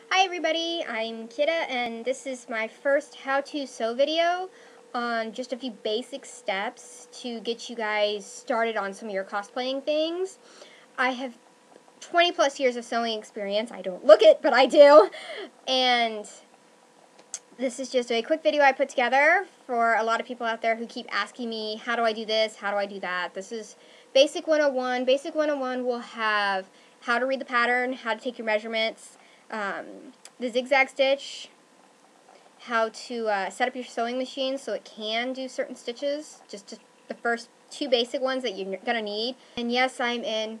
Hi everybody, I'm Kidda, and this is my first how to sew video on just a few basic steps to get you guys started on some of your cosplaying things. I have 20 plus years of sewing experience. I don't look it, but I do. And this is just a quick video I put together for a lot of people out there who keep asking me, how do I do this, how do I do that? This is Basic 101. Basic 101 will have how to read the pattern, how to take your measurements, the zigzag stitch, how to set up your sewing machine so it can do certain stitches, just the first two basic ones that you're going to need. And yes, I'm in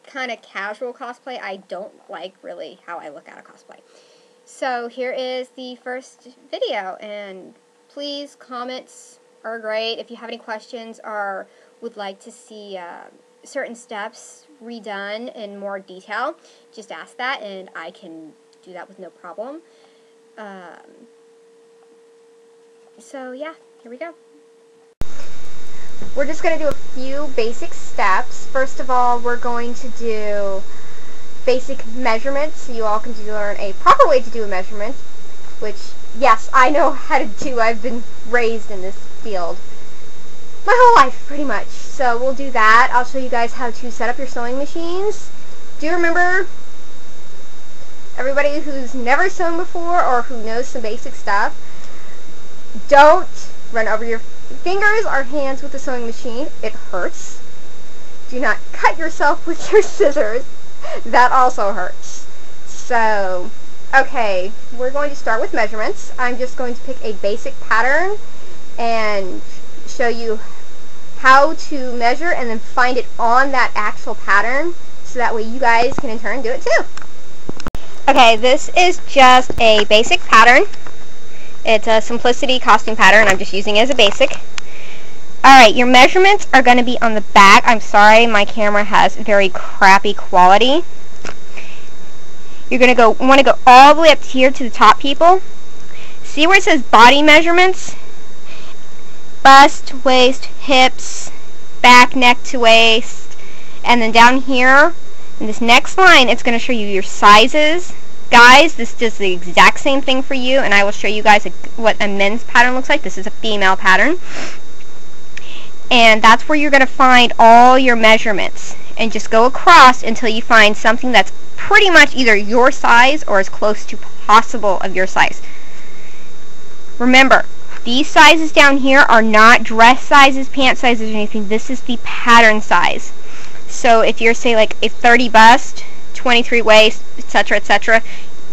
kind of casual cosplay. I don't like really how I look at a cosplay. So here is the first video, and please, comments are great. If you have any questions or would like to see certain steps redone in more detail, just ask that and I can do that with no problem. So yeah, here we go. We're just going to do a few basic steps. First of all, we're going to do basic measurements so you all can learn a proper way to do a measurement, which, yes, I know how to do. I've been raised in this field my whole life, pretty much. So we'll do that. I'll show you guys how to set up your sewing machines. Do remember, everybody who's never sewn before or who knows some basic stuff, don't run over your fingers or hands with the sewing machine. It hurts. Do not cut yourself with your scissors. That also hurts. So, okay, we're going to start with measurements. I'm just going to pick a basic pattern and show you how to measure and then find it on that actual pattern so that way you guys can in turn do it too. Okay, this is just a basic pattern. It's a simplicity costume pattern. I'm just using it as a basic. Alright, your measurements are going to be on the back. I'm sorry, my camera has very crappy quality. You're going to want to go all the way up here to the top, people. See where it says body measurements? Bust, waist, hips, back, neck to waist, and then down here in this next line it's going to show you your sizes. Guys, this does the exact same thing for you, and I will show you guys what a men's pattern looks like. This is a female pattern, and that's where you're going to find all your measurements, and just go across until you find something that's pretty much either your size or as close to possible of your size. Remember, these sizes down here are not dress sizes, pant sizes, or anything. This is the pattern size. So if you're, say, like a 30 bust, 23 waist, etc., etc.,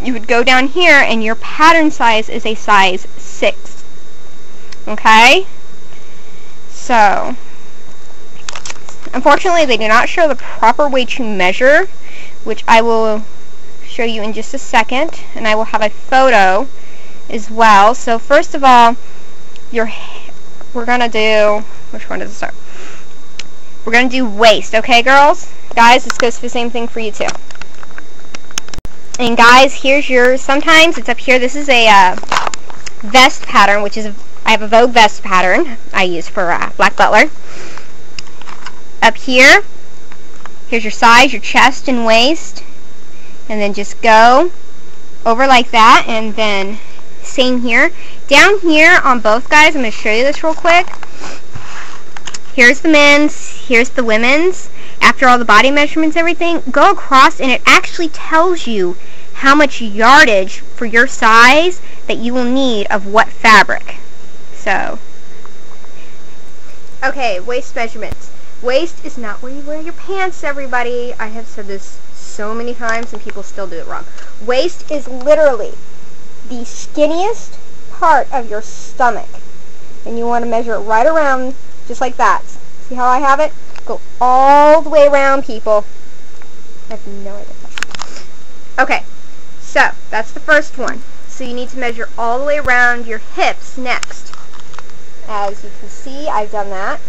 you would go down here and your pattern size is a size 6. Okay? So, unfortunately, they do not show the proper way to measure, which I will show you in just a second, and I will have a photo as well. So first of all, we're going to do, which one does it start? We're going to do waist, okay, girls? Guys, this goes for the same thing for you, too. And guys, here's yours. Sometimes it's up here. This is a vest pattern, which is, I have a Vogue vest pattern I use for Black Butler. Up here, here's your size, your chest and waist. And then just go over like that, and then same here. Down here on both guys, I'm going to show you this real quick. Here's the men's, here's the women's. After all the body measurements and everything, go across and it actually tells you how much yardage for your size that you will need of what fabric. So, okay, waist measurements. Waist is not where you wear your pants, everybody. I have said this so many times and people still do it wrong. Waist is literally the skinniest part of your stomach, and you want to measure it right around just like that. See how I have it? Go all the way around, people. I have no idea. Okay, so that's the first one. So you need to measure all the way around your hips next. As you can see, I've done that.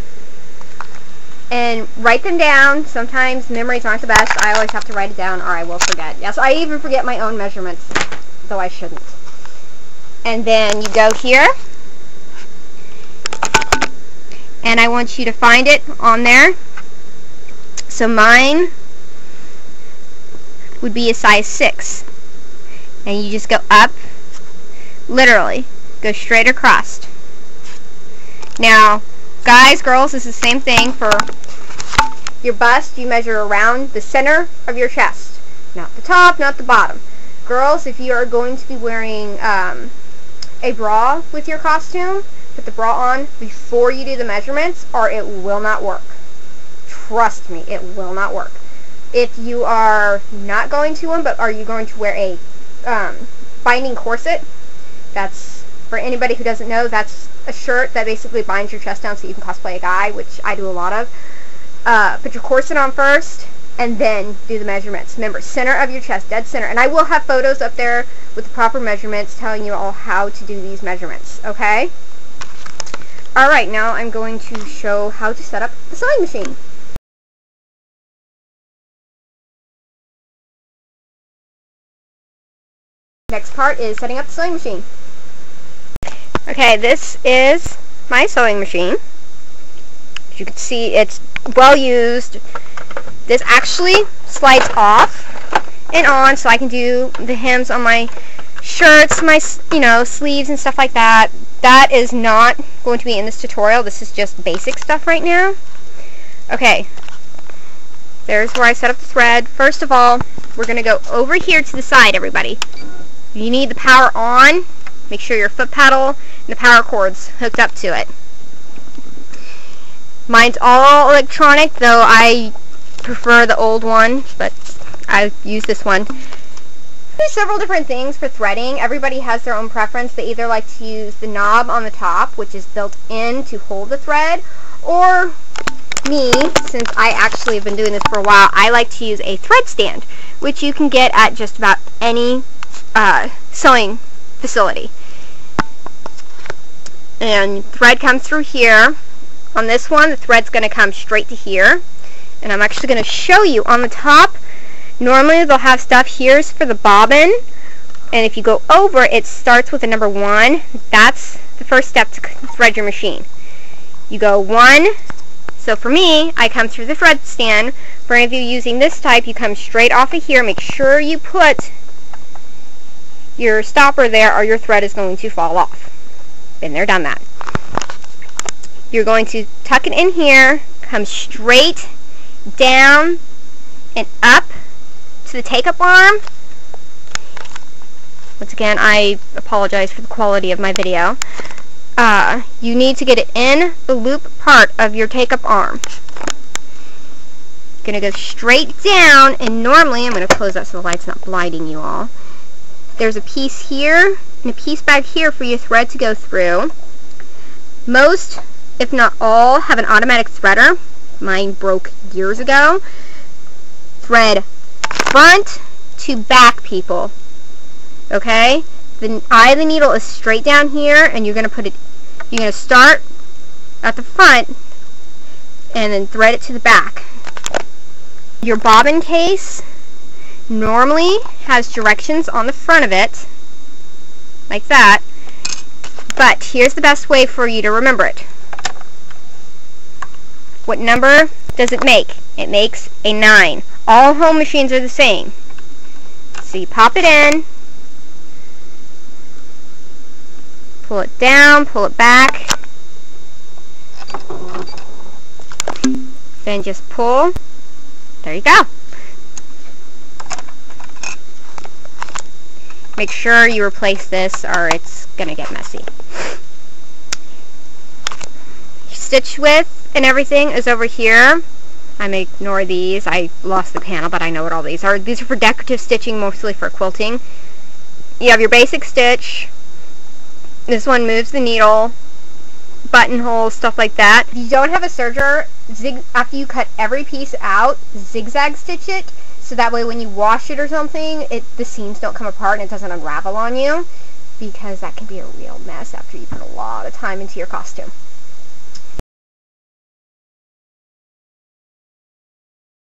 And write them down. Sometimes memories aren't the best. I always have to write it down or I will forget. Yes, I even forget my own measurements, though I shouldn't. And then you go here, and I want you to find it on there. So mine would be a size 6. and you just go up, literally, go straight across. Now, guys, girls, this is the same thing for your bust. You measure around the center of your chest, not the top, not the bottom. Girls, if you are going to be wearing a bra with your costume, put the bra on before you do the measurements, or it will not work. Trust me, it will not work. If you are not going to one, but are you going to wear a binding corset, that's, for anybody who doesn't know, that's a shirt that basically binds your chest down so you can cosplay a guy, which I do a lot of. Put your corset on first, and then do the measurements. Remember, center of your chest, dead center. And I will have photos up there with the proper measurements telling you all how to do these measurements, okay? Alright, now I'm going to show how to set up the sewing machine. Next part is setting up the sewing machine. Okay, this is my sewing machine. As you can see, it's well used. This actually slides off and on, so I can do the hems on my shirts, my sleeves and stuff like that. That is not going to be in this tutorial. This is just basic stuff right now. Okay, there's where I set up the thread. First of all, we're going to go over here to the side, everybody. You need the power on. Make sure your foot pedal and the power cord's hooked up to it. Mine's all electronic, though I prefer the old one, but I use this one. There's several different things for threading. Everybody has their own preference. They either like to use the knob on the top, which is built in to hold the thread, or me, since I actually have been doing this for a while, I like to use a thread stand, which you can get at just about any sewing facility. And thread comes through here. On this one, the thread's going to come straight to here. And I'm actually going to show you on the top. Normally they'll have stuff here's for the bobbin, and if you go over, it starts with the number 1. That's the first step to thread your machine. You go 1. So for me, I come through the thread stand. For any of you using this type, you come straight off of here. Make sure you put your stopper there, or your thread is going to fall off. Been there, done that. You're going to tuck it in here, come straight down and up to the take-up arm. Once again, I apologize for the quality of my video. You need to get it in the loop part of your take-up arm. Gonna go straight down, and normally, I'm gonna close that so the light's not blinding you all. There's a piece here and a piece back here for your thread to go through. Most, if not all, have an automatic threader. Mine broke years ago. Thread front to back, people. Okay? The eye of the needle is straight down here, and you're going to start at the front and then thread it to the back. Your bobbin case normally has directions on the front of it, like that, but here's the best way for you to remember it. What number does it make? It makes a 9. All home machines are the same. So you pop it in, pull it down, pull it back, then just pull. There you go. Make sure you replace this or it's going to get messy. Stitch width and everything is over here. I may ignore these. I lost the panel, but I know what all these are. These are for decorative stitching, mostly for quilting. You have your basic stitch. This one moves the needle, buttonholes, stuff like that. If you don't have a serger, after you cut every piece out, zigzag stitch it, so that way when you wash it or something, the seams don't come apart and it doesn't unravel on you, because that can be a real mess after you put a lot of time into your costume.